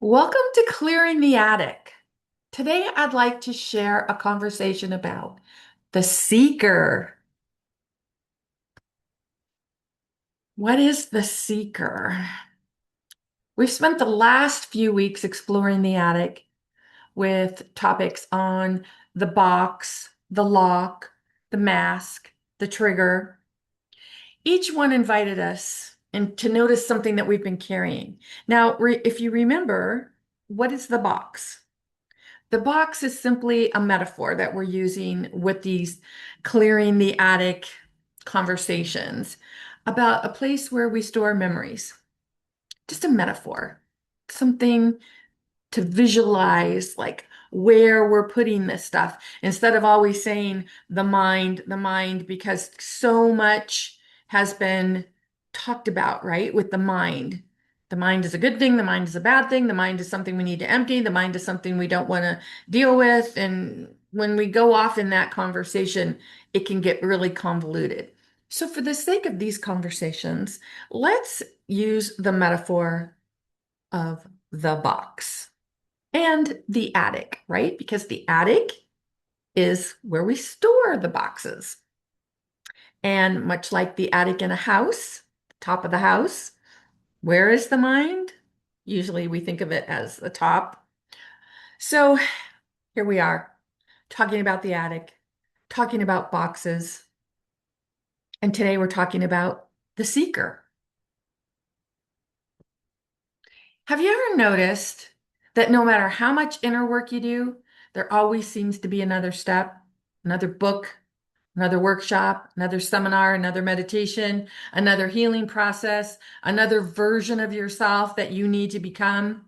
Welcome to Clearing the Attic. Today, I'd like to share a conversation about the seeker. What is the seeker? We've spent the last few weeks exploring the attic with topics on the box, the lock, the mask, the trigger. Each one invited us and to notice something that we've been carrying. Now, if you remember, what is the box? The box is simply a metaphor that we're using with these clearing the attic conversations about a place where we store memories. Just a metaphor, something to visualize like where we're putting this stuff instead of always saying the mind, because so much has been talked about, right? With the mind. The mind is a good thing, the mind is a bad thing, the mind is something we need to empty, the mind is something we don't want to deal with. And when we go off in that conversation, it can get really convoluted. So, for the sake of these conversations, let's use the metaphor of the box and the attic, right? Because the attic is where we store the boxes. And much like the attic in a house, top of the house, where is the mind? Usually we think of it as the top. So here we are talking about the attic, talking about boxes. And today we're talking about the seeker. Have you ever noticed that no matter how much inner work you do, there always seems to be another step, another book, another workshop, another seminar, another meditation, another healing process, another version of yourself that you need to become?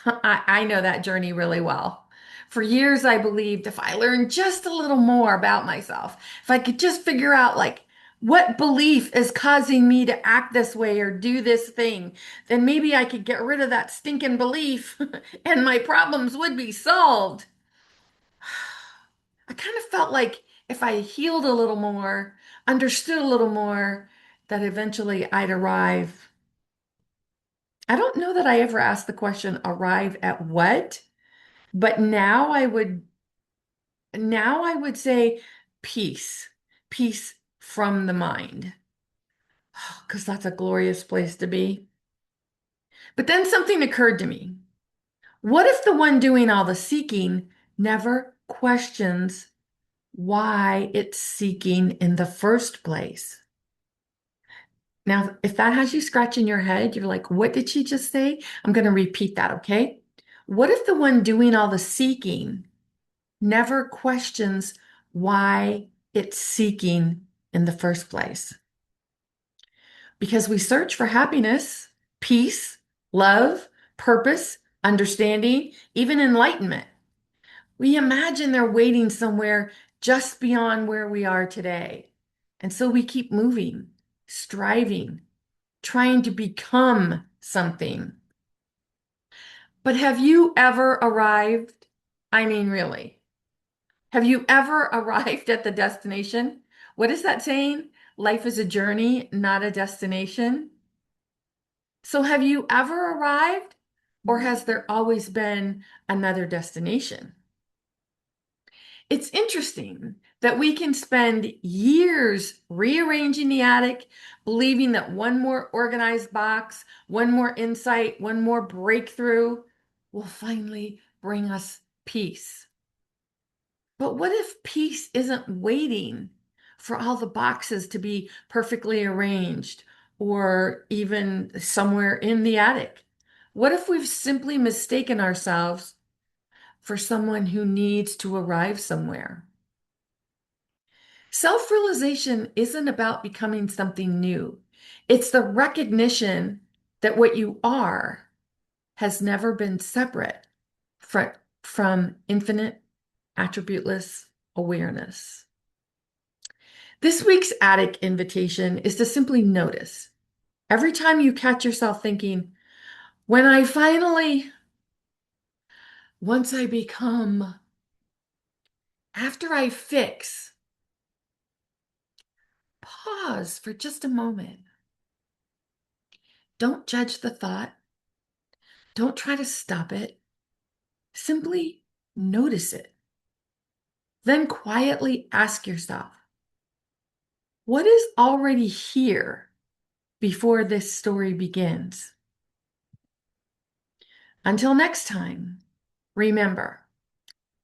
I know that journey really well. For years, I believed if I learned just a little more about myself, if I could just figure out like what belief is causing me to act this way or do this thing, then maybe I could get rid of that stinking belief and my problems would be solved. I kind of felt like if I healed a little more, understood a little more, that eventually I'd arrive. I don't know that I ever asked the question, arrive at what? But now I would say peace, peace from the mind, because that's a glorious place to be. But then something occurred to me. What if the one doing all the seeking never questions why it's seeking in the first place? Now, if that has you scratching your head, you're like, what did she just say? I'm going to repeat that, okay? What if the one doing all the seeking never questions why it's seeking in the first place? Because we search for happiness, peace, love, purpose, understanding, even enlightenment. We imagine they're waiting somewhere just beyond where we are today. And so we keep moving, striving, trying to become something. But have you ever arrived? I mean, really, have you ever arrived at the destination? What is that saying? Life is a journey, not a destination. So have you ever arrived, or has there always been another destination? It's interesting that we can spend years rearranging the attic, believing that one more organized box, one more insight, one more breakthrough will finally bring us peace. But what if peace isn't waiting for all the boxes to be perfectly arranged or even somewhere in the attic? What if we've simply mistaken ourselves for someone who needs to arrive somewhere? Self-realization isn't about becoming something new. It's the recognition that what you are has never been separate fr- from infinite, attributeless awareness. This week's attic invitation is to simply notice every time you catch yourself thinking, when I finally, once I become, after I fix, pause for just a moment. Don't judge the thought. Don't try to stop it. Simply notice it. Then quietly ask yourself, what is already here before this story begins? Until next time, remember,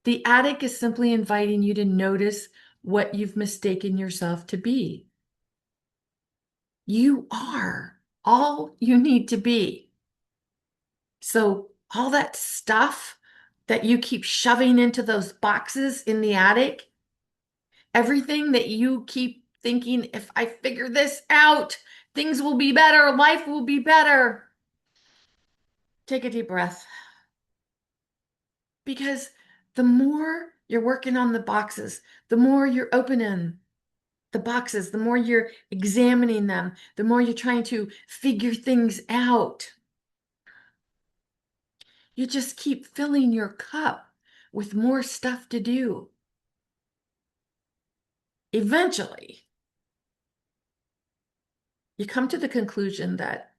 the attic is simply inviting you to notice what you've mistaken yourself to be. You are all you need to be. So, all that stuff that you keep shoving into those boxes in the attic, everything that you keep thinking, if I figure this out, things will be better, life will be better. Take a deep breath. Because the more you're working on the boxes, the more you're opening the boxes, the more you're examining them, the more you're trying to figure things out. You just keep filling your cup with more stuff to do. Eventually, you come to the conclusion that,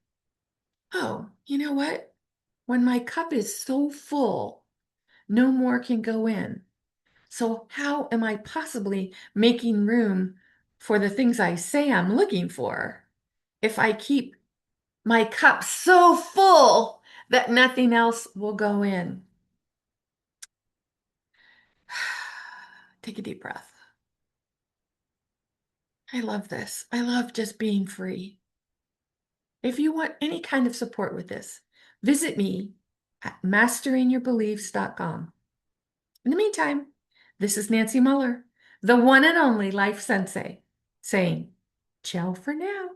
oh, you know what? When my cup is so full, no more can go in. So, how am I possibly making room for the things I say I'm looking for if I keep my cup so full that nothing else will go in? Take a deep breath. I love this. I love just being free. If you want any kind of support with this, visit me at masteringyourbeliefs.com. In the meantime, this is Nancy Muller, the one and only Life Sensei, saying, ciao for now.